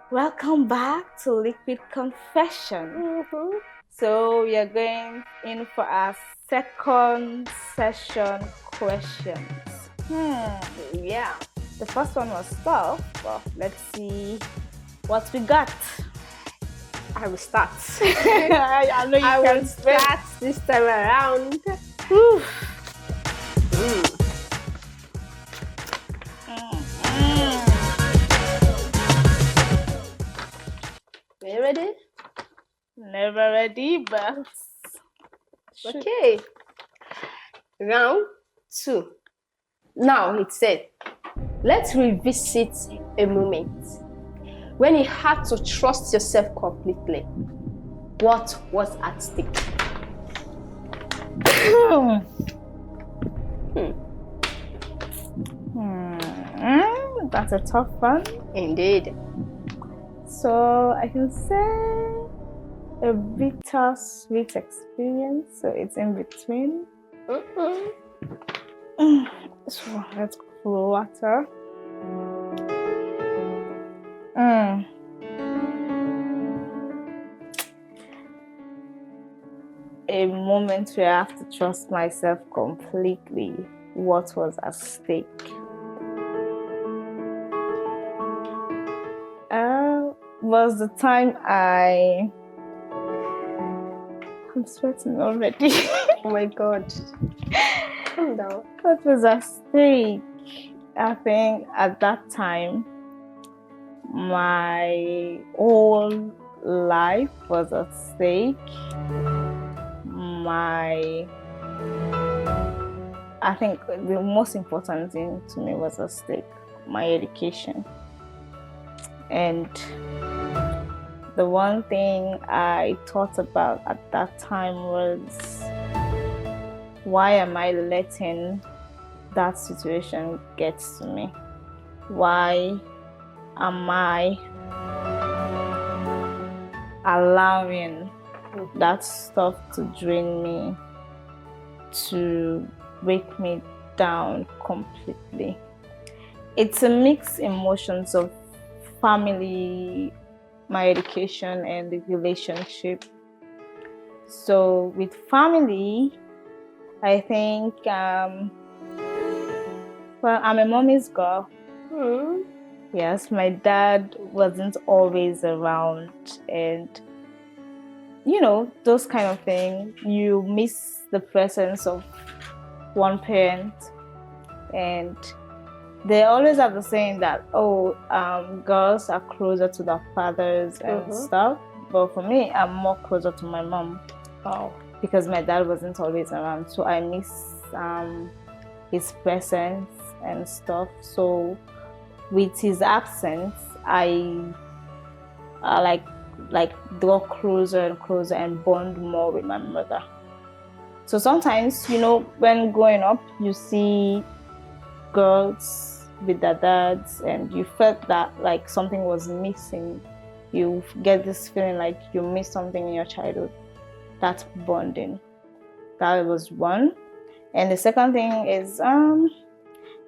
Welcome back to Liquid Confession. So we are going in for our second session questions. Yeah. The first one was tough, but let's see what we got. I will start. I know you I can will start this time around. Whew. Are you ready? Never ready, but Okay. Round 2. Now it said, let's revisit a moment when you had to trust yourself completely. What was at stake? That's a tough one. Indeed. So I can say a bittersweet experience. So it's in between. So let's go for water. A moment where I have to trust myself completely. What was at stake? Was the time I'm sweating already. Oh my God. Calm down. What was at stake? I think at that time, my whole life was at stake. I think the most important thing to me was at stake, my education. And the one thing I thought about at that time was, why am I letting that situation get to me? Why am I allowing that stuff to drain me, to break me down completely? It's a mixed emotions of family, my education, and the relationship. So with family, I think, I'm a mommy's girl. Yes, my dad wasn't always around, and those kind of things. You miss the presence of one parent, and they always have the saying that, girls are closer to their fathers and stuff. But for me, I'm more closer to my mom. Wow. Because my dad wasn't always around, so I miss his presence and stuff. So with his absence, I like draw closer and closer and bond more with my mother. So sometimes, when growing up, you see girls with their dads, and you felt that like something was missing. You get this feeling like you missed something in your childhood. That's bonding. That was one. And the second thing is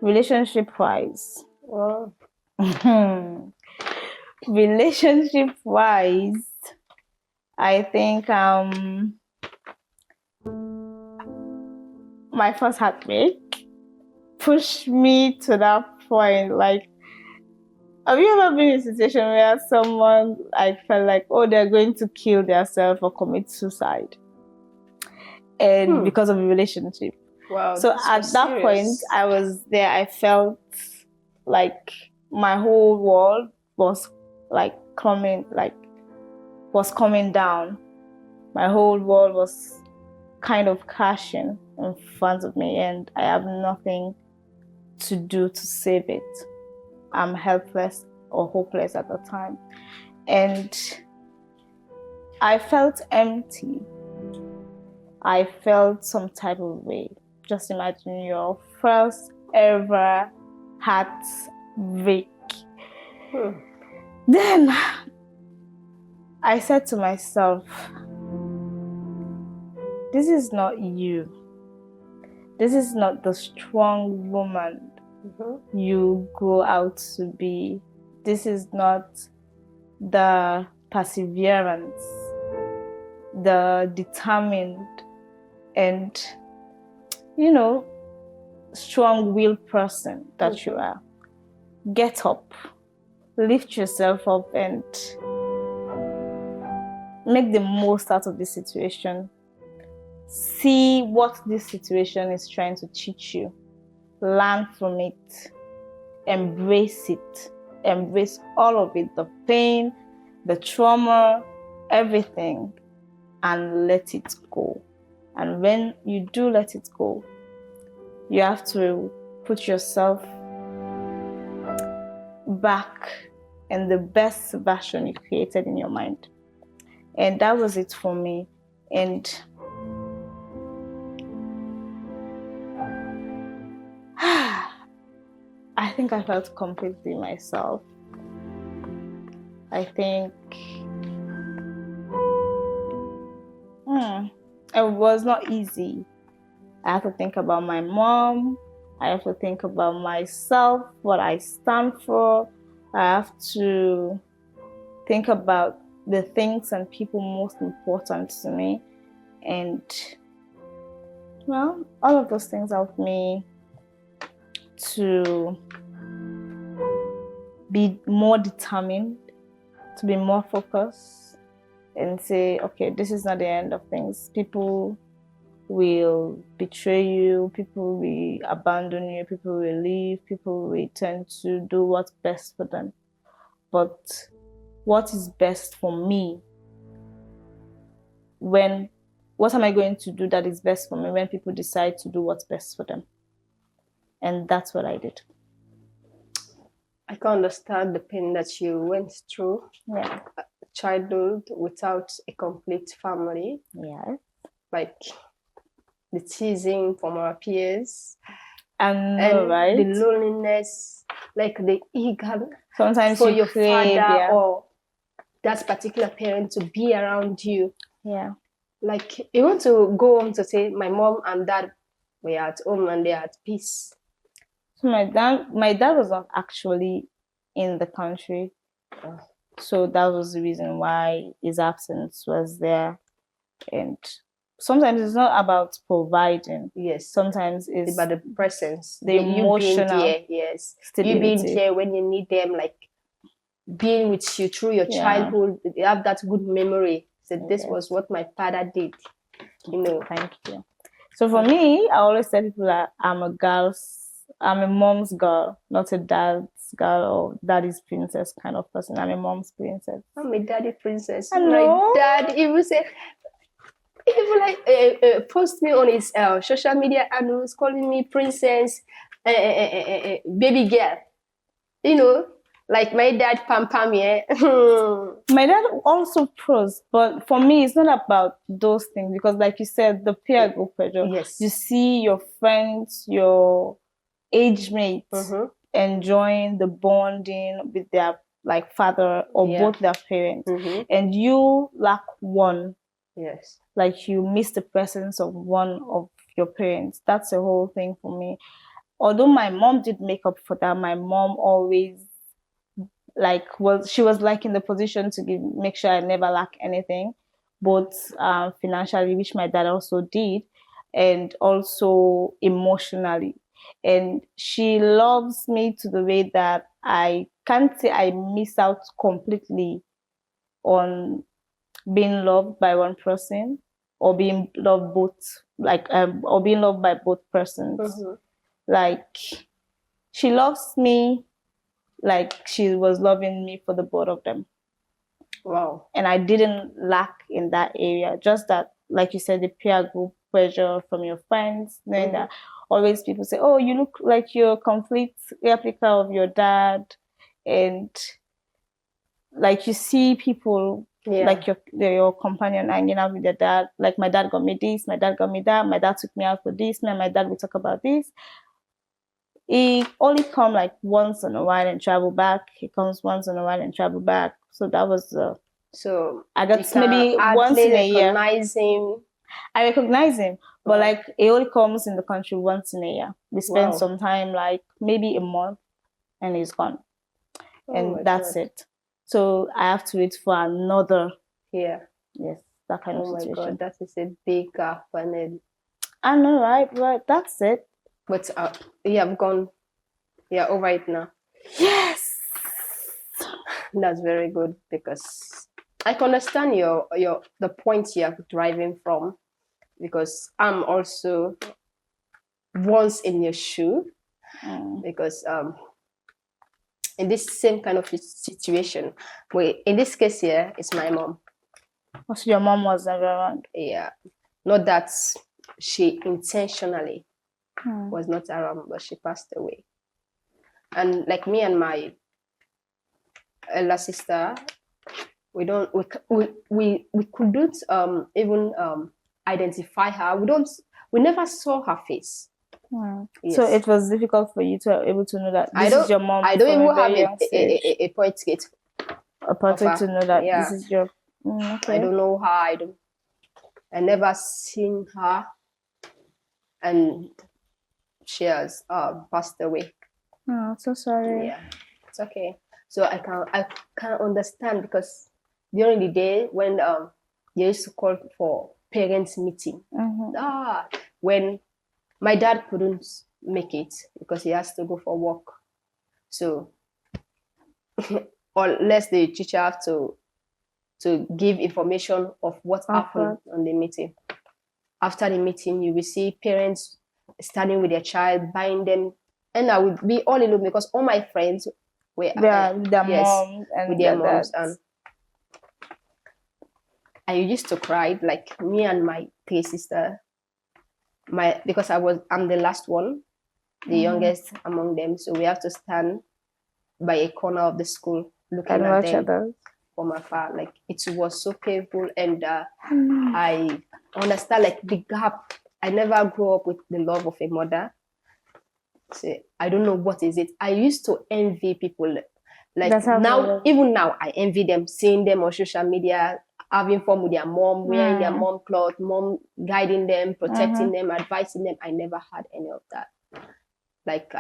relationship-wise. Wow. Relationship-wise, I think my first heartbreak pushed me to that point. Like, have you ever been in a situation where someone felt like, they're going to kill themselves or commit suicide, and because of a relationship? Wow. So at that point, I was there. I felt like my whole world was coming down. My whole world was kind of crashing in front of me, and I have nothing to do to save it. I'm helpless or hopeless at the time, and I felt empty. I felt some type of way. Just imagine your first ever heartbreak. Then I said to myself, this is not you. This is not the strong woman you go out to be. This is not the perseverance, the determined, and, strong-willed person that you are. Get up, lift yourself up, and make the most out of this situation. See what this situation is trying to teach you. Learn from it. Embrace it. Embrace all of it, the pain, the trauma, everything, and let it go. And when you do let it go, you have to put yourself back in the best version you created in your mind. And that was it for me. And I think I felt completely myself. I think it was not easy. I have to think about my mom. I have to think about myself, what I stand for. I have to think about the things and people most important to me. And, well, all of those things helped me to be more determined, to be more focused, and say, okay, this is not the end of things. People will betray you, people will abandon you, people will leave, people will tend to do what's best for them. But what is best for me? What am I going to do that is best for me when people decide to do what's best for them? And that's what I did. I can understand the pain that you went through. Yeah. Childhood without a complete family. Yeah. Like the teasing from our peers. And right? The loneliness, like the eager sometimes for your crave, father or that particular parent to be around you. Yeah. Like you want to go home to say, my mom and dad were at home and they're at peace. So my dad was not actually in the country. So that was the reason why his absence was there. And sometimes it's not about providing. Yes. Sometimes it's about the presence. The emotional. There, yes. Stability. You being there when you need them, like being with you through your childhood. You have that good memory. So this was what my father did. Thank you. So for me, I always tell people that I'm a mom's girl, not a dad's girl or daddy's princess kind of person. I'm a mom's princess. I'm a daddy princess. I know. My dad even said, post me on his social media and he was calling me princess, baby girl. Like my dad pam, yeah. My dad also pros, but for me, it's not about those things because, like you said, the peer group pressure. Yes. You see your friends, your age mates enjoying the bonding with their father or both their parents, and you lack one. Yes. Like you miss the presence of one of your parents. That's the whole thing for me. Although my mom did make up for that, my mom always she was in the position to make sure I never lack anything, both financially, which my dad also did, and also emotionally. And she loves me to the way that I can't say I miss out completely on being loved by one person or being loved or being loved by both persons. Like she loves me like she was loving me for the both of them. Wow. And I didn't lack in that area. Just that, like you said, the peer group pressure from your friends, knowing that always people say, oh, you look like you're a complete replica of your dad. And like you see people like your companion hanging out with your dad. Like my dad got me this, my dad got me that, my dad took me out for this, me and my dad will talk about this. He only come once in a while and travel back. He comes once in a while and travel back. So that was so I got maybe once in a year. Recognize him. I recognize him, but he only comes in the country once in a year. We spend some time, maybe a month, and he's gone, and that's it. So I have to wait for another. Yeah. Yes, that kind of Oh my situation. God, that is a big gap, and then, I know, right? But that's it. but you have gone. Yeah, over it now. Yes. That's very good, because I can understand the point you're driving from, because I'm also once in your shoe, because in this same kind of situation, where in this case here, it's my mom. Also, your mom was never around. Yeah, not that she intentionally was not around, but she passed away. And like me and my elder sister, we couldn't even identify her. We never saw her face. Yes. So it was difficult for you to be able to know that this is your mom. I don't even have a portrait. A portrait to know that this is your. Okay. I don't know her. I never seen her, and she has passed away. Oh, so sorry. Yeah, it's okay. So I can understand, because during the day when they used to call for parents meeting, when my dad couldn't make it because he has to go for work, so unless the teacher have to give information of what happened on the meeting. After the meeting, you will see parents standing with their child, buying them, and I would be all alone because all my friends were with their moms and with their moms, and I used to cry, like me and my three sisters. Because I'm the last one, the youngest among them, so we have to stand by a corner of the school looking at them from afar. Like, it was so painful, and I understand, like, the gap. I never grew up with the love of a mother. So I don't know what is it. I used to envy people. Like, now, even now, I envy them, seeing them on social media, having fun with their mom, wearing their mom clothes, mom guiding them, protecting them, advising them. I never had any of that. Like,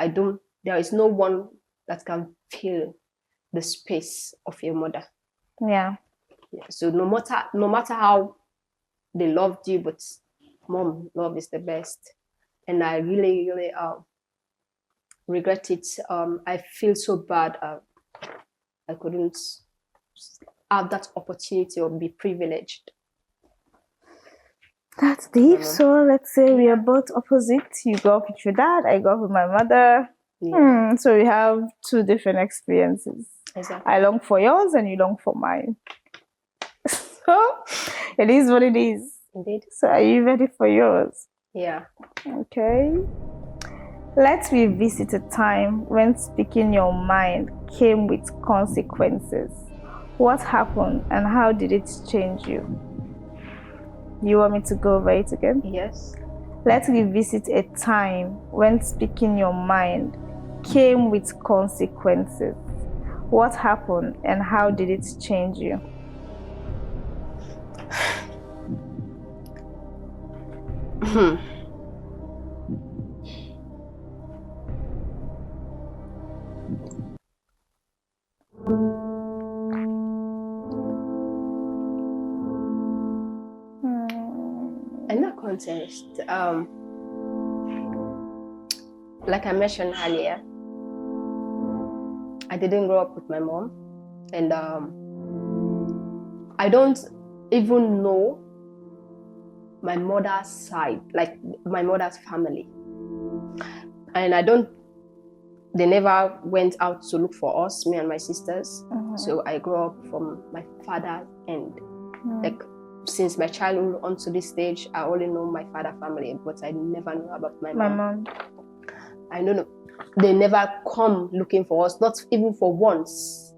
there is no one that can fill the space of your mother. Yeah. So no matter how they loved you, but mom love is the best. And I really, really regret it. I feel so bad. I couldn't have that opportunity or be privileged. That's deep. So let's say we are both opposite. You grew up with your dad, I grew up with my mother. Yeah. So we have two different experiences. Exactly. I long for yours and you long for mine. So it is what it is. Indeed. So are you ready for yours? Yeah. Okay. Let's revisit a time when speaking your mind came with consequences. What happened and how did it change you? You want me to go over it again? Yes. Let's revisit a time when speaking your mind came with consequences. What happened and how did it change you? In that context, like I mentioned earlier, I didn't grow up with my mom, and I don't even know my mother's side, like my mother's family, and they never went out to look for us, me and my sisters. So I grew up from my father's end. Like, since my childhood onto this stage, I only know my father family, but I never know about my mom. I don't know. They never come looking for us, not even for once.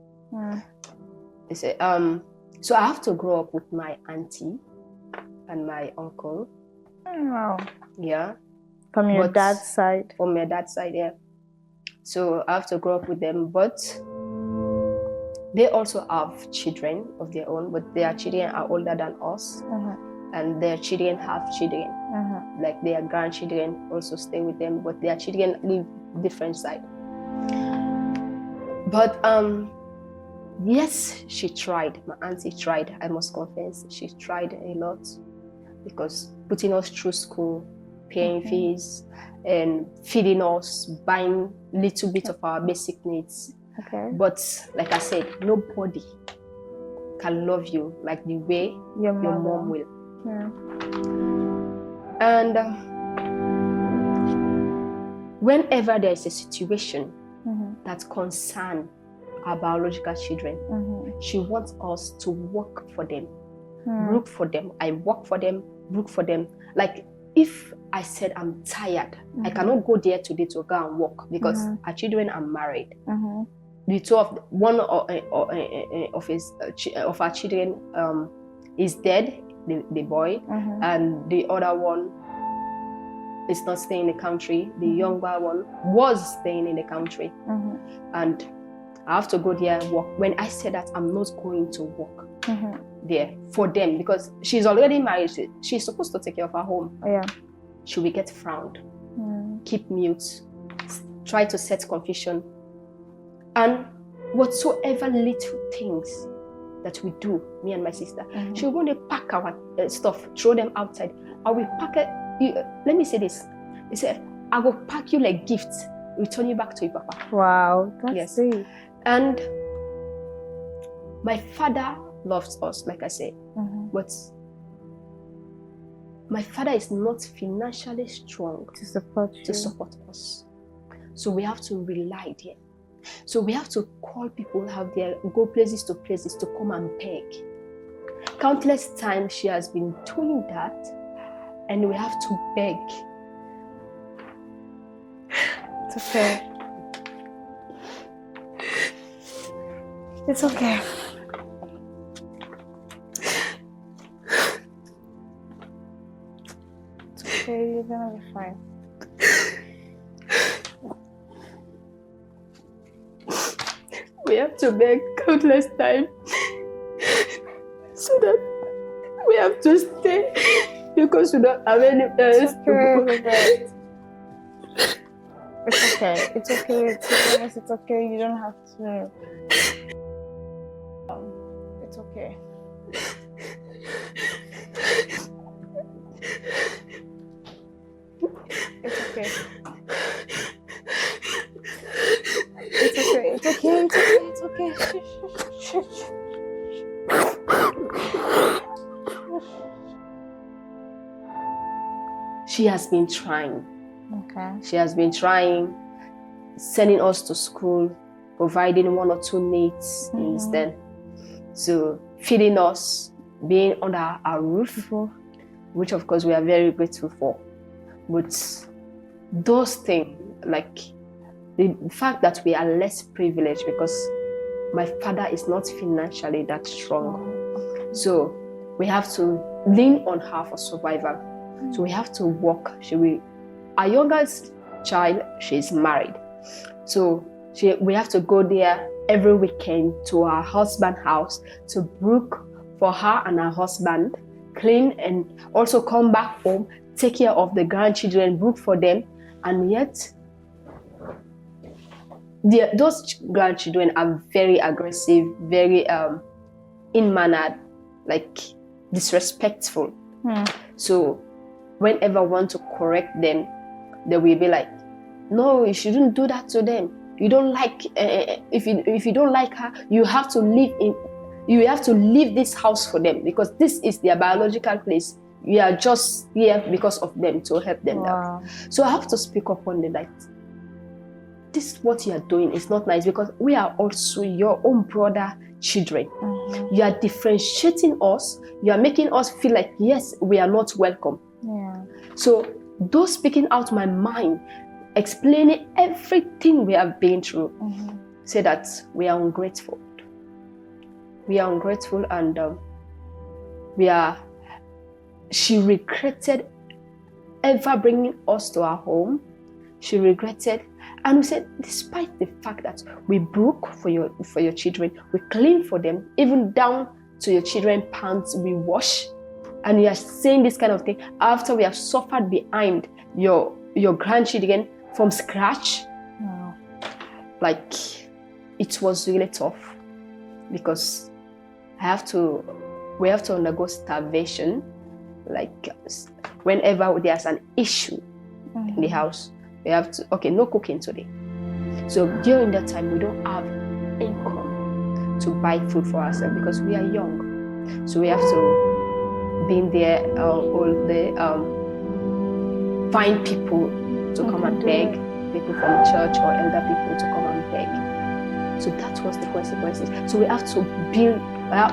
They say, so I have to grow up with my auntie and my uncle. Wow. Yeah. From your dad's side? From my dad's side, yeah. So I have to grow up with them, but they also have children of their own, but their children are older than us, and their children have children. Like, their grandchildren also stay with them, but their children live different side. But Yes, she tried. My auntie tried. I must confess, she tried a lot, because putting us through school, paying fees, and feeding us, buying little bit of our basic needs. Okay. But like I said, nobody can love you like the way your mom will. Yeah. And whenever there is a situation that concerns our biological children, she wants us to work for them, brook for them. I work for them, brook for them. Like if I said I'm tired, I cannot go there today to go and work because our children are married. The two of one of our children is dead, the boy, and the other one is not staying in the country. The younger one was staying in the country, and I have to go there and work. When I said that I'm not going to work there for them because she's already married, she's supposed to take care of her home. Yeah, she will get frowned, keep mute, try to set confusion. And whatsoever little things that we do, me and my sister, she will want to pack our stuff, throw them outside. I will pack it. Let me say this. He said, I will pack you like gifts, return you back to your papa. Wow, that's sweet. And my father loves us, like I said, but my father is not financially strong to support us. So we have to rely there. So we have to call people out there, go places to come and beg. Countless times she has been doing that, and we have to beg. It's okay. It's okay. It's okay, you're gonna be fine. We have to beg countless times so that we have to stay because we don't have any else to go. It's okay. It's okay. It's okay. You don't have to. It's okay. It's okay. It's okay. It's okay. It's okay. Shh. She has been trying. Okay. She has been trying, sending us to school, providing one or two needs instead. So feeding us, being under our roof, which of course we are very grateful for. But those things, like the fact that we are less privileged because my father is not financially that strong. So we have to lean on her for survival. So we have to work. Our youngest child, she's married. So we have to go there every weekend to her husband's house to brook for her and her husband, clean, and also come back home, take care of the grandchildren, brook for them. And yet, those grandchildren are very aggressive, very in-mannered, like disrespectful. So whenever I want to correct them, they will be like, no, you shouldn't do that to them. You don't like, if you don't like her, you have to leave this house for them because this is their biological place. You are just here because of them, to help them out. So I have to speak up on the night. This is what you are doing. It's not nice because we are also your own brother children. You are differentiating us. You are making us feel like, yes, we are not welcome. So those speaking out my mind, explaining everything we have been through, say that we are ungrateful. We are ungrateful, and she regretted ever bringing us to our home. She regretted, and we said, despite the fact that we broke for your children, we clean for them, even down to your children's pants we wash, and you are saying this kind of thing after we have suffered behind your grandchildren from scratch. Like, it was really tough. because we have to undergo starvation. Like whenever there's an issue in the house, we have to, okay, no cooking today. So during that time, we don't have income to buy food for ourselves because we are young. So we have to be in there all day, find people to come and beg, people from church or elder people to come and beg. So that was the consequences. So we have to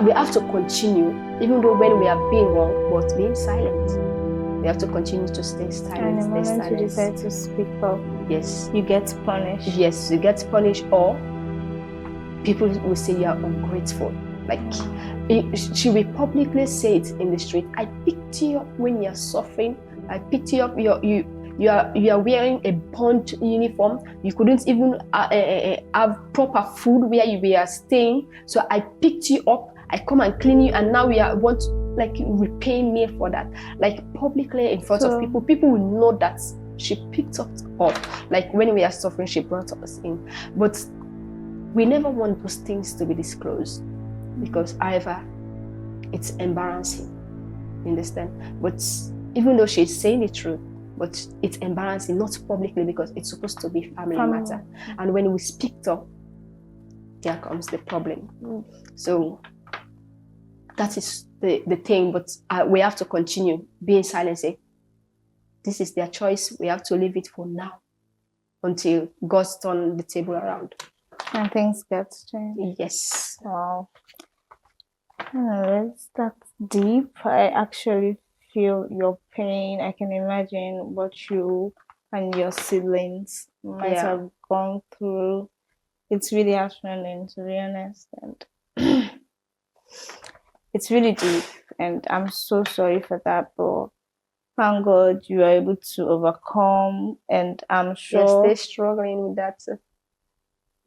we have to continue, even though when we are being wrong, but being silent. We have to continue to stay silent. And the moment you decide to speak up, yes, you get punished. Yes, you get punished, or people will say you are ungrateful. Like she will publicly say it in the street. I picked you up when you're suffering. I picked you up. You are wearing a burnt uniform. You couldn't even have proper food where you were staying. So I picked you up. I come and clean you, and now want to like repay me for that. Like publicly in front of people. People will know that she picked us up. Like when we are suffering, she brought us in. But we never want those things to be disclosed because, however, it's embarrassing. You understand? But even though she's saying the truth, but it's embarrassing, not publicly, because it's supposed to be family matter. And when we speak up, there comes the problem. So that is the thing, but we have to continue being silent. Say, this is their choice. We have to leave it for now until God's turn the table around. And things get changed. Yes. Wow. Anyways, that's deep. I actually feel your pain. I can imagine what you and your siblings might have gone through. It's really heartrending, to be honest, and it's really deep. And I'm so sorry for that, but thank God you are able to overcome. And I'm sure they're struggling with that.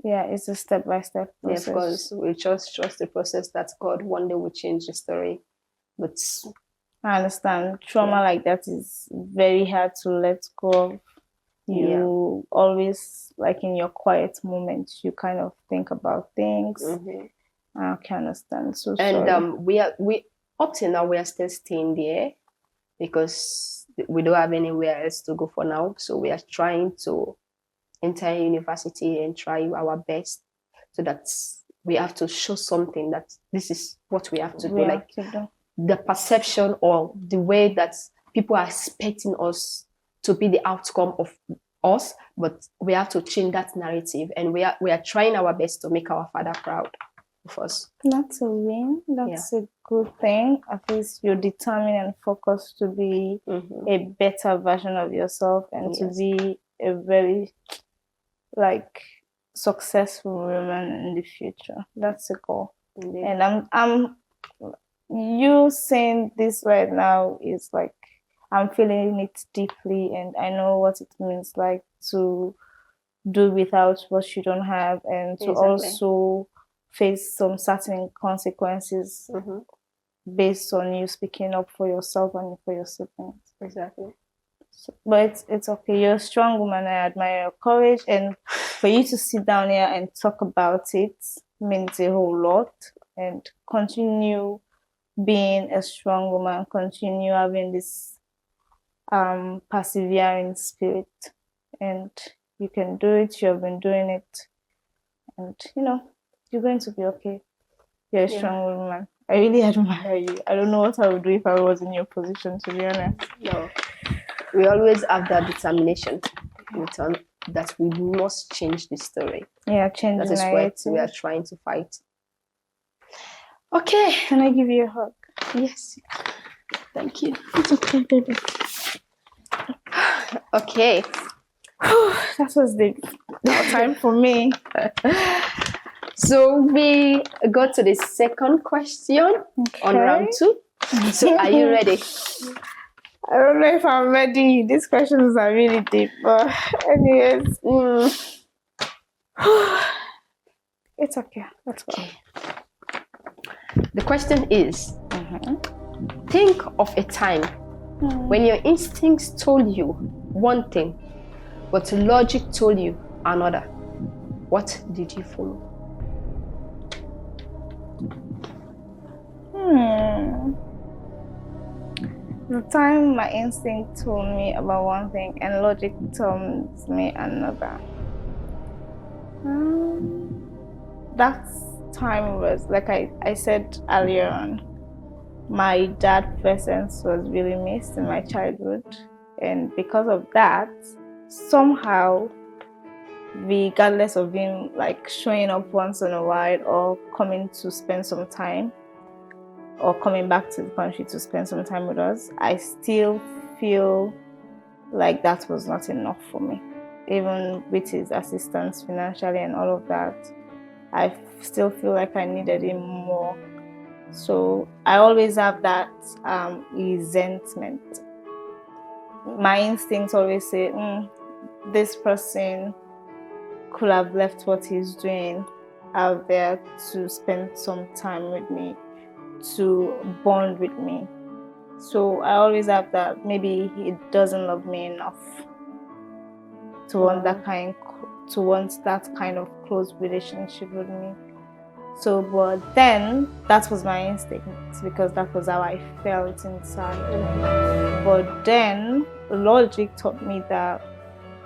Yeah, it's a step-by-step process. Yeah, of course, we just trust the process that God one day will change the story. But I understand trauma like that is very hard to let go of. You always, like in your quiet moments, you kind of think about things. I can understand. So sorry. And we up till now we are still staying there because we don't have anywhere else to go for now. So we are trying to enter university and try our best, so that we have to show something that this is what we have to do. The perception or the way that people are expecting us to be the outcome of us, but we have to change that narrative, and we are trying our best to make our father proud of us. That's a win. That's a good thing. At least you're determined and focused to be a better version of yourself and to be a very successful woman in the future. That's a goal. Indeed. And I'm you saying this right now is like I'm feeling it deeply, and I know what it means like to do without what you don't have, and to also face some certain consequences based on you speaking up for yourself and for your siblings. Exactly. So, but it's okay. You're a strong woman. I admire your courage, and for you to sit down here and talk about it means a whole lot. And continue being a strong woman. Continue having this persevering spirit, and you can do it. You have been doing it, and you're going to be okay. You're a strong woman. I really admire you. I don't know what I would do if I was in your position, to be honest. No. We always have that determination that we must change the story. Yeah, change the narrative. That is what we are trying to fight. Okay. Can I give you a hug? Yes. Thank you. It's okay, baby. Okay. That was the time for me. So we got to the second question on round 2. So are you ready? I don't know if I'm ready. These questions are really deep, but anyways, it's okay. Let's go. The question is, think of a time when your instincts told you one thing, but logic told you another. What did you follow? The time my instinct told me about one thing and logic tells me another. That time was, like I said earlier on, my dad's presence was really missed in my childhood. And because of that, somehow, regardless of him like showing up once in a while or coming to spend some time or coming back to the country to spend some time with us, I still feel like that was not enough for me. Even with his assistance financially and all of that, I still feel like I needed him more. So I always have that resentment. My instincts always say, this person could have left what he's doing out there to spend some time with me, to bond with me. So I always have that, maybe he doesn't love me enough to want that kind of close relationship with me. So, but then that was my instinct because that was how I felt inside. But then logic taught me that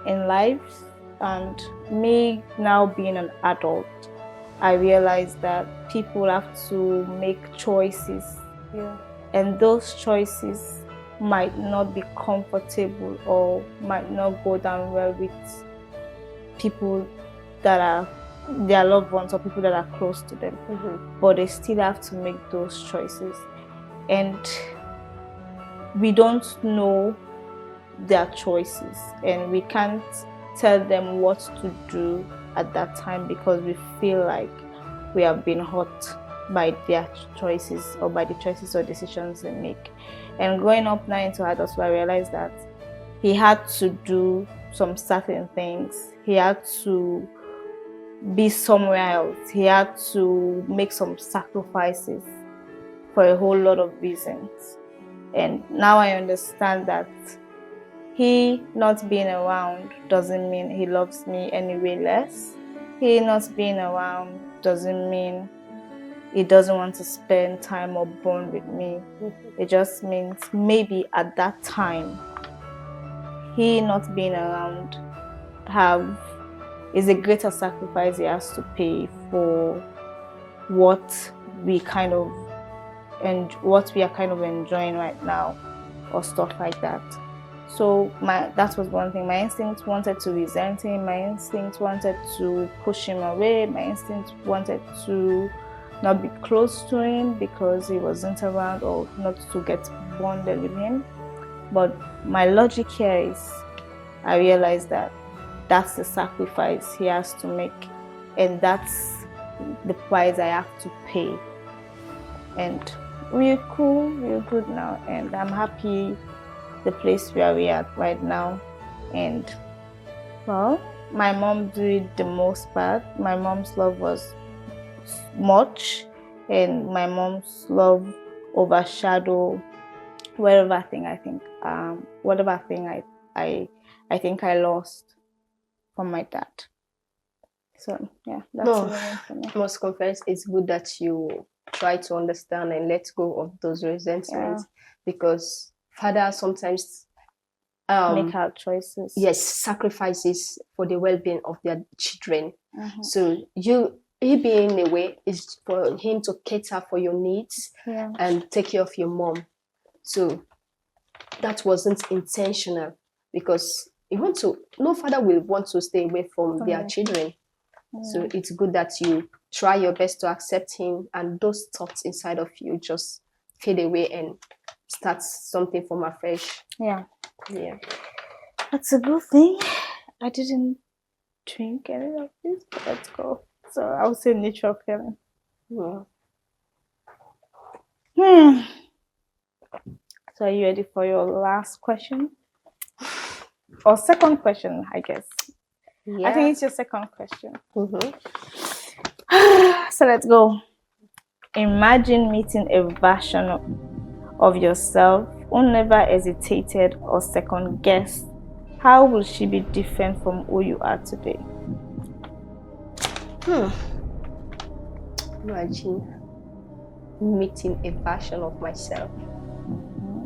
in life, and me now being an adult, I realized that people have to make choices. Yeah. And those choices might not be comfortable or might not go down well with people that are their loved ones or people that are close to them. But they still have to make those choices. And we don't know their choices and we can't tell them what to do at that time because we feel like we have been hurt by their choices or by the choices or decisions they make. And growing up now into adulthood, I realized that he had to do some certain things. He had to be somewhere else. He had to make some sacrifices for a whole lot of reasons. And now I understand that he not being around doesn't mean he loves me any way less. He not being around doesn't mean he doesn't want to spend time or bond with me. It just means maybe at that time, he not being around is a greater sacrifice he has to pay for what we are kind of enjoying right now or stuff like that. So that was one thing. My instinct wanted to resent him. My instinct wanted to push him away. My instinct wanted to not be close to him because he wasn't around or not to get bonded with him. But my logic here is I realized that that's the sacrifice he has to make and that's the price I have to pay. And we're cool, we're good now, and I'm happy the place where we are right now. And well, my mom did the most part. My mom's love was much and my mom's love overshadowed whatever thing I think I lost from my dad. So yeah, that's it for me. I must confess, it's good that you try to understand and let go of those resentments because fathers sometimes make hard choices. Yes, sacrifices for the well-being of their children. So he being away is for him to cater for your needs and take care of your mom. So that wasn't intentional because no father will want to stay away from their children. So it's good that you try your best to accept him and those thoughts inside of you just fade away and start something from afresh. Yeah. That's a good thing. I didn't drink any of this, but let's go. So I would say neutral feeling. So are you ready for your last question? Or second question, I guess. I think it's your second question. So let's go. Imagine meeting a version of yourself who never hesitated or second guessed. How will she be different from who you are today? Imagine meeting a version of myself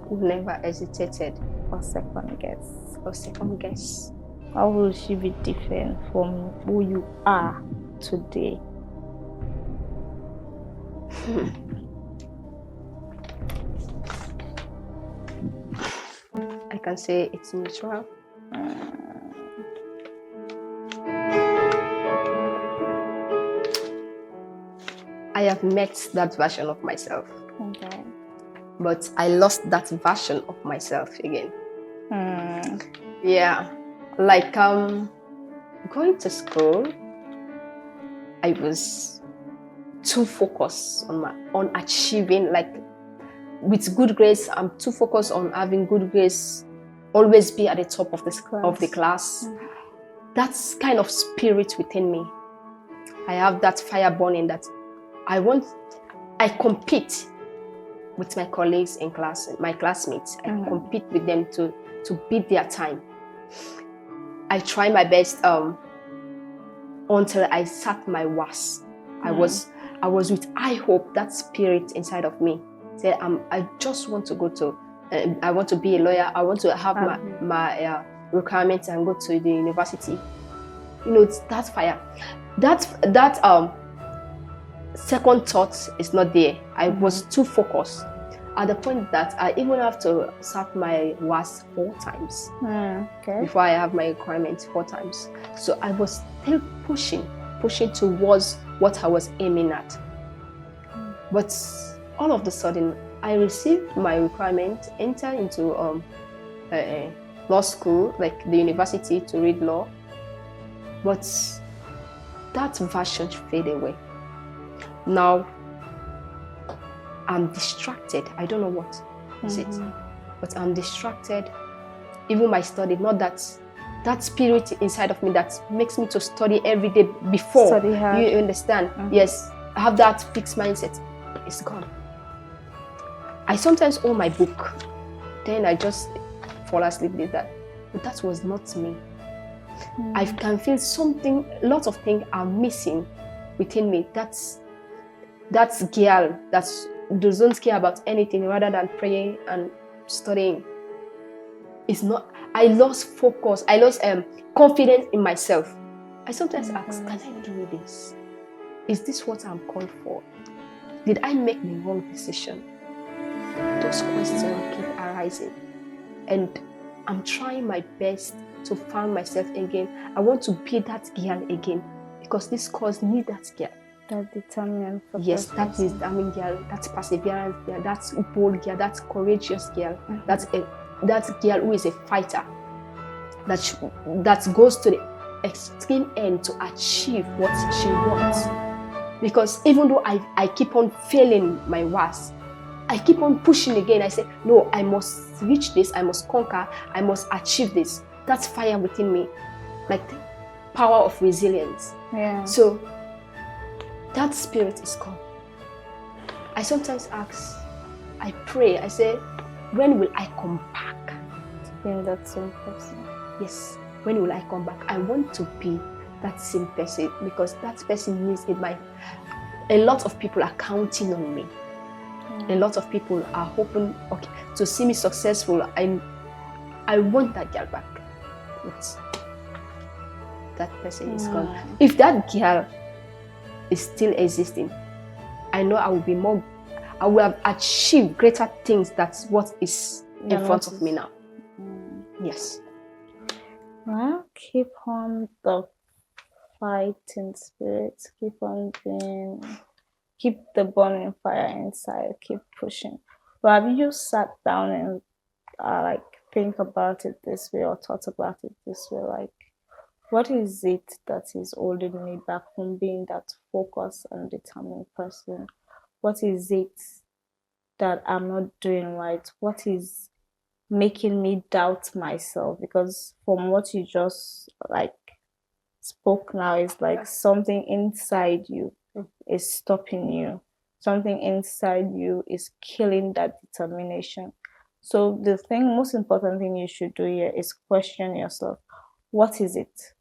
who never hesitated or second guess. or second guess. How will she be different from who you are today? I can say it's neutral. I have met that version of myself. Okay. But I lost that version of myself again. Yeah. Like going to school, I was too focused on achieving, like with good grades. I'm too focused on having good grades, always be at the top of the class. That's kind of spirit within me. I have that fire burning that I compete with my colleagues in class, my classmates. I compete with them to beat their time. I try my best until I sat my worst. I was with high hope, that spirit inside of me. Say, I just want to go to, I want to be a lawyer. I want to have my requirements and go to the university. You know, it's that fire. That second thought is not there. I was too focused at the point that I even have to sat my worst 4 times before I have my requirements 4 times. So I was still pushing towards what I was aiming at. But all of a sudden, I received my requirement, enter into law school, like the university, to read law. But that version faded away. Now I'm distracted. I don't know what is it, but I'm distracted. Even my study, not that spirit inside of me that makes me to study every day before. Study hard. You understand? Yes, I have that fixed mindset. It's gone. I sometimes own my book, then I just fall asleep with that. But that was not me. I can feel something, lots of things are missing within me. That's girl that doesn't care about anything rather than praying and studying. It's not. I lost focus. I lost confidence in myself. I sometimes ask, can I do this? Is this what I'm called for? Did I make the wrong decision? Those questions keep arising, and I'm trying my best to find myself again. I want to be that girl again because this cause need that girl. That determined. Yes, that is determined girl. That's perseverance girl. That's bold girl. That's courageous girl. That's girl who is a fighter. That goes to the extreme end to achieve what she wants. Because even though I keep on failing my worst, I keep on pushing again. I say, no, I must reach this. I must conquer. I must achieve this. That's fire within me, like the power of resilience. Yeah. So that spirit is gone. I sometimes ask, I pray, I say, when will I come back? Being that same person. Yes, when will I come back? I want to be that same person because that person needs it. A lot of people are counting on me. A lot of people are hoping to see me successful. I want that girl back. But that person is gone. If that girl is still existing, I know I will have achieved greater things. That's what is in front of me now. Yes. Well, keep on the fighting spirit. Keep the burning fire inside. Keep pushing. But have you sat down and like think about it this way or thought about it this way? Like, what is it that is holding me back from being that focused and determined person? What is it that I'm not doing right? What is making me doubt myself? Because from what you just like spoke now, is like something inside you is stopping you. Something inside you is killing that determination. So the most important thing you should do here is question yourself. What is it?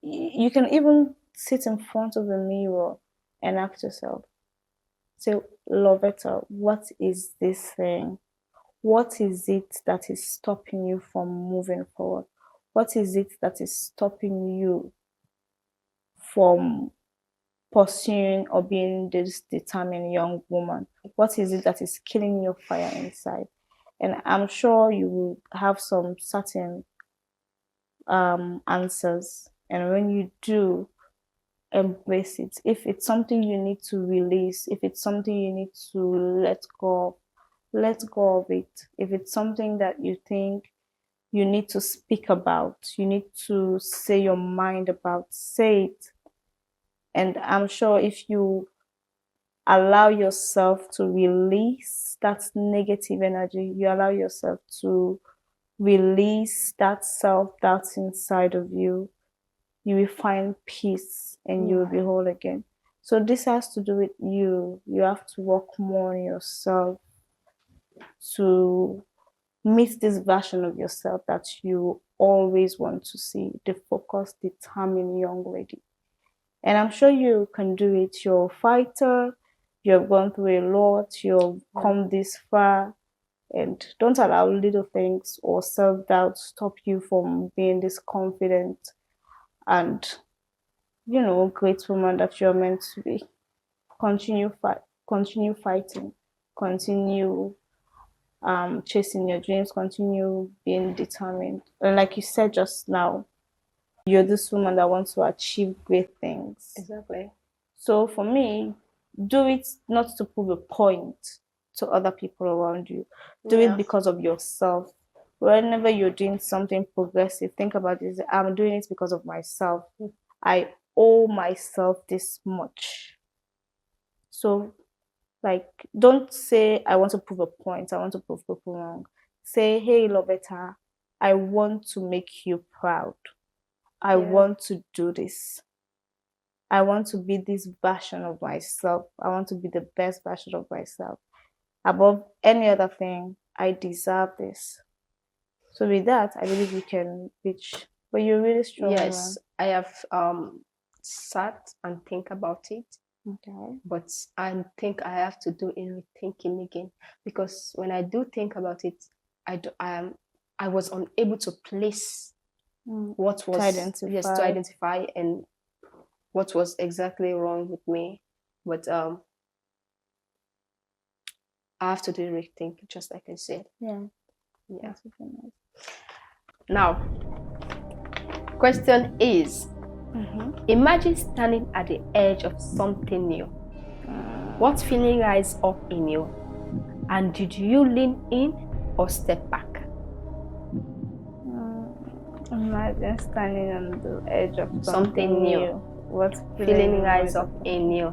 You can even sit in front of the mirror and ask yourself, say, Lovetta, what is this thing? what is it that is stopping you from moving forward? What is it that is stopping you from pursuing or being this determined young woman? What is it that is killing your fire inside? And I'm sure you will have some certain answers. And when you do, embrace it. If it's something you need to release, if it's something you need to let go of it. If it's something that you think you need to speak about, you need to say your mind about, say it. And I'm sure if you allow yourself to release that negative energy, you allow yourself to release that self-doubt inside of you, you will find peace and you will be whole again. So this has to do with you. You have to work more on yourself to meet this version of yourself that you always want to see, the focused, determined young lady. And I'm sure you can do it. You're a fighter, you've gone through a lot, you've come this far, and don't allow little things or self-doubt stop you from being this confident and, great woman that you're meant to be. Continue fighting, continue chasing your dreams, continue being determined. And like you said just now, you're this woman that wants to achieve great things. Exactly. So for me, do it not to prove a point to other people around you. Do it because of yourself. Whenever you're doing something progressive, think about this. I'm doing it because of myself. I owe myself this much. So, don't say, I want to prove a point. I want to prove people wrong. Say, hey, Lovetta, I want to make you proud. I want to do this. I want to be this version of myself. I want to be the best version of myself. Above any other thing, I deserve this. So with that, I believe you can reach. But you're really strong. Yes, I have sat and think about it. Okay. But I think I have to do a rethinking again, because when I do think about it, I was unable to place what was to identify and what was exactly wrong with me. But I have to do a rethink, just like I said. Yeah. Nice. Now, question is, imagine standing at the edge of something new. What feeling rise up in you? And did you lean in or step back? Imagine standing on the edge of something new. What feeling rise up in you?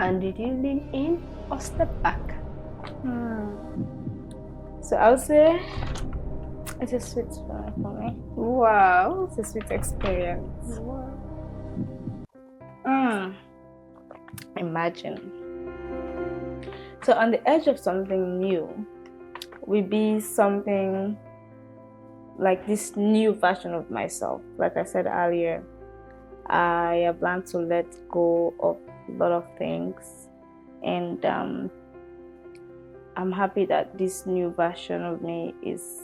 And did you lean in or step back? So I would say it's a sweet feeling for me. Wow. It's a sweet experience. Wow. Imagine. So on the edge of something new will be something like this new version of myself. Like I said earlier, I have learned to let go of a lot of things, and I'm happy that this new version of me is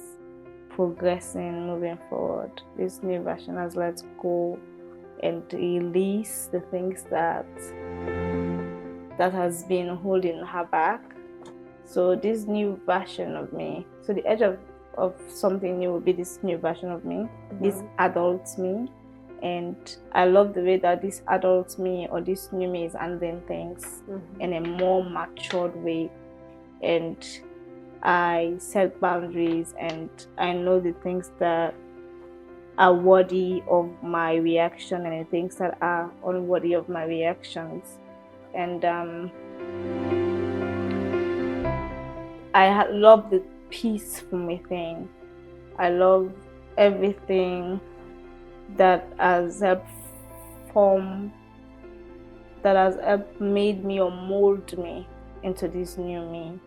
progressing, moving forward. This new version has let go and release the things that has been holding her back. So this new version of me, so the edge of something new will be this new version of me, this adult me. And I love the way that this adult me or this new me is handling things in a more matured way. And I set boundaries, and I know the things that are worthy of my reaction and the things that are unworthy of my reactions. And I love the peace from within. I love everything that has helped made me or mold me into this new me,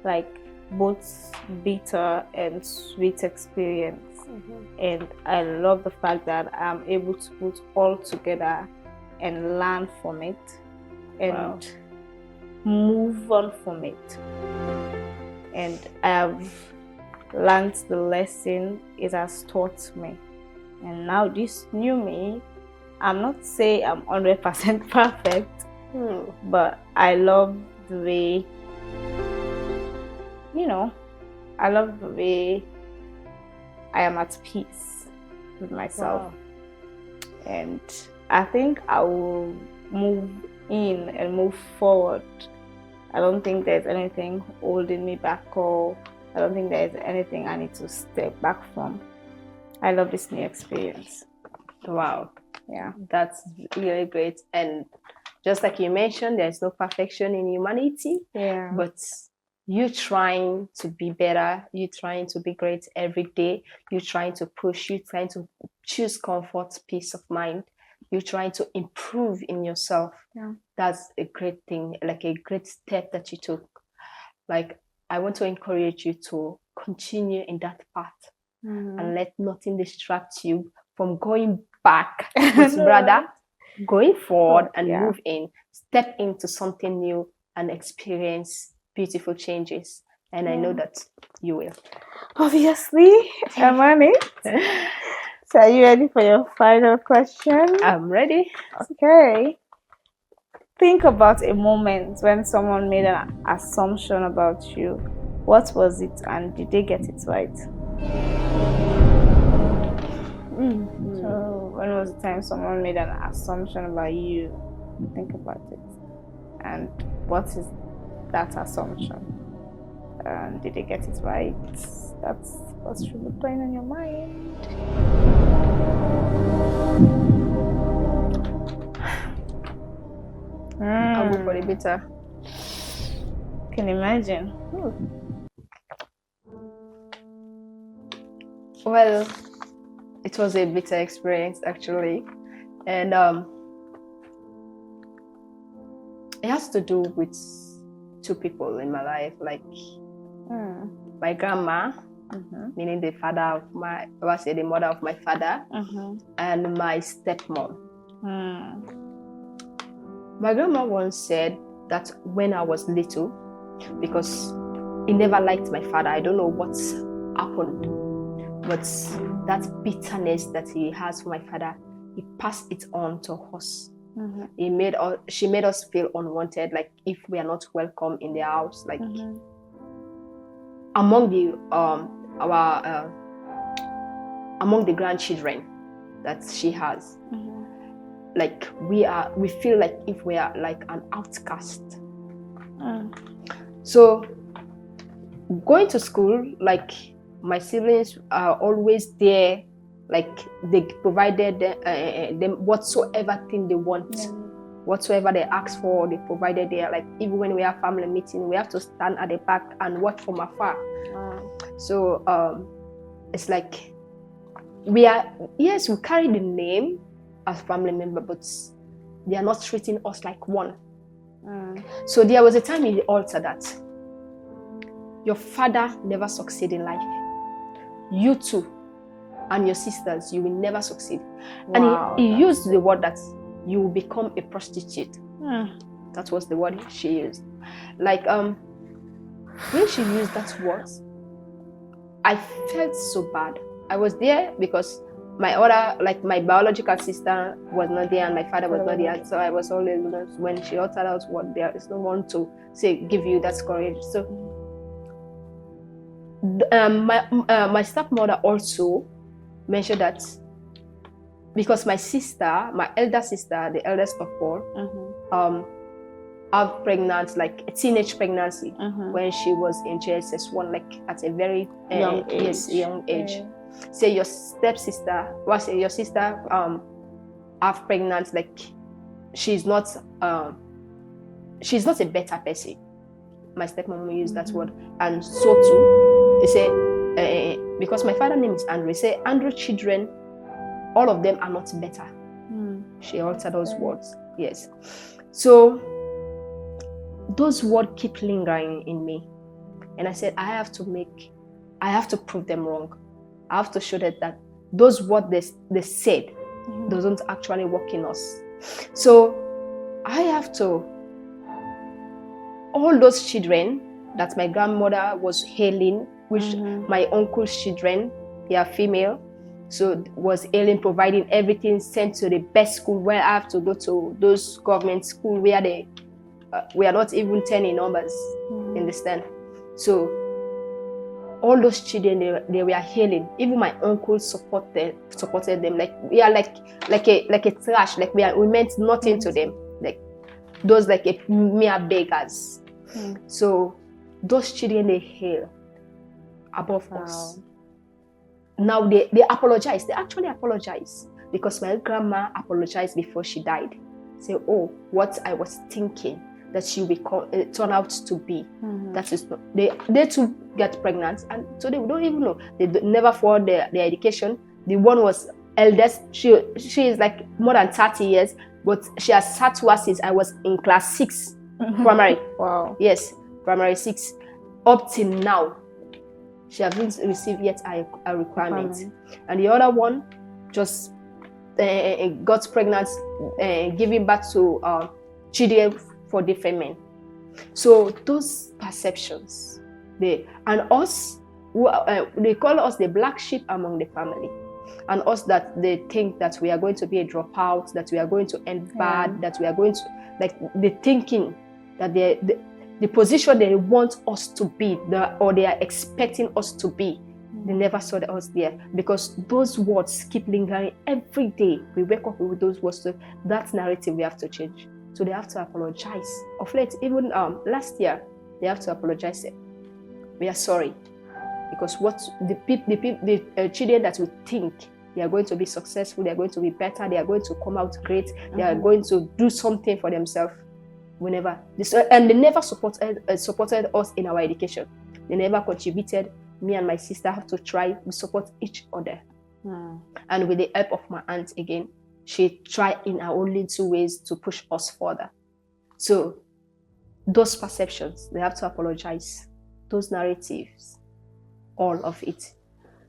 like both bitter and sweet experience. And I love the fact that I'm able to put all together and learn from it and move on from it. and I have learned the lesson it has taught me. And now this new me, I'm not saying I'm 100% perfect, but I love the way, I love the way I am at peace with myself. Wow. And I think I will move in and move forward. I don't think there's anything holding me back, or I don't think there's anything I need to step back from. I love this new experience. Wow. Yeah. That's really great. And just like you mentioned, there's no perfection in humanity. Yeah. But you trying to be better, you trying to be great every day, you trying to push, you trying to choose comfort, peace of mind, you trying to improve in yourself. Yeah. That's a great thing, like a great step that you took. Like, I want to encourage you to continue in that path and let nothing distract you from going back, but rather going forward and move in, step into something new and experience beautiful changes. And I know that you will. Obviously, I'm on it. So are you ready for your final question? I'm ready. Okay. Think about a moment when someone made an assumption about you. What was it, and did they get it right? So when was the time someone made an assumption about you? Think about it. And what is that assumption? And did they get it right? That's what should be playing on your mind. I'll go for the bitter. Can you imagine? Well, it was a bitter experience actually, and it has to do with two people in my life, like my grandma, meaning the mother of my father, and my stepmom. My grandma once said that when I was little, because he never liked my father, I don't know what's happened, but that bitterness that he has for my father, he passed it on to us. She made us feel unwanted, like if we are not welcome in the house, like among the among the grandchildren that she has. Like we feel like if we are like an outcast. So going to school, like my siblings are always there, like they provided them whatsoever thing they want, whatsoever they ask for, they provided there. Like even when we have family meeting, we have to stand at the back and watch from afar. So it's like we carry the name as family member, but they are not treating us like one. So there was a time in the altar that your father never succeed in life. You too and your sisters, you will never succeed. Wow, and he used the word that you will become a prostitute. That was the word she used. Like when she used that word, I felt so bad. I was there because my biological sister was not there and my father was not there, so I was always, when she uttered out what, there is no one to say give you that courage. So my stepmother also mentioned that because my elder sister, the eldest of all, have pregnant, like a teenage pregnancy, when she was in JSS1, like at a very young age. Say your stepsister, your sister have pregnant, like she's not a better person. My stepmom used that word, and so too, they say because my father's name is Andrew, they say Andrew children, all of them are not better. She altered those words. Yes. So those words keep lingering in me, and I said I have to prove them wrong. I have to show that those words they said doesn't actually work in us. So I have to, all those children that my grandmother was hailing, which my uncle's children, they are female, so was hailing, providing everything, sent to the best school, where I have to go to those government school where they we are not even 10 in numbers. Understand? So all those children, they were hailing. Even my uncle supported them. Like we are like a trash. Like we meant nothing to them. Like those like a mere beggars. So those children, they hail above us. Now they apologize. They actually apologize because my grandma apologized before she died. Say, oh, what I was thinking that she will turn out to be. That is not. They too get pregnant, and so they don't even know. They never followed their education. The one was eldest. She is like more than 30 years, but she has sat to us since I was in class 6 primary. Wow. Yes, primary 6 up till now. She hasn't received yet a requirement. And the other one just got pregnant, giving birth to children for different men. So those perceptions, they call us the black sheep among the family, and us that they think that we are going to be a dropout, that we are going to end bad, that we are going to, like, the thinking that the position they want us to be, or they are expecting us to be, they never saw us there, because those words keep lingering every day. We wake up with those words. So that narrative we have to change. So they have to apologize. Of late, even last year, they have to apologize. We are sorry, because what the children that we think they are going to be successful, they are going to be better, they are going to come out great, they are going to do something for themselves. And they never supported us in our education. They never contributed. Me and my sister have to try. We support each other. And with the help of my aunt again, she tried in her own little ways to push us further. So those perceptions, they have to apologize. Those narratives, all of it.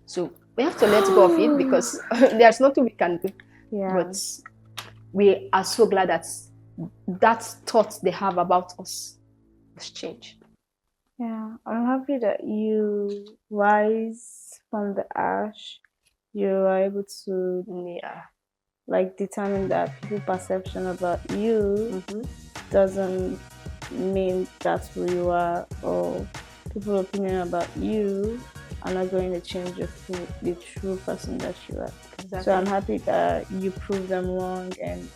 So we have to let go of it, because there's nothing we can do. But we are so glad that thought they have about us has changed. Yeah, I'm happy that you rise from the ash. You are able to like determine that people's perception about you doesn't mean that's who you are, or people's opinion about you are not going to change the true person that you are. Exactly. So I'm happy that you prove them wrong, and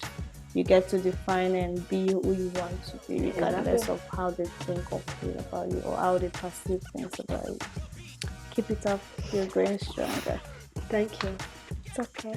you get to define and be who you want to be, regardless of how they think or feel about you, or how they perceive things about you. Keep it up. You're growing stronger. Thank you. It's okay.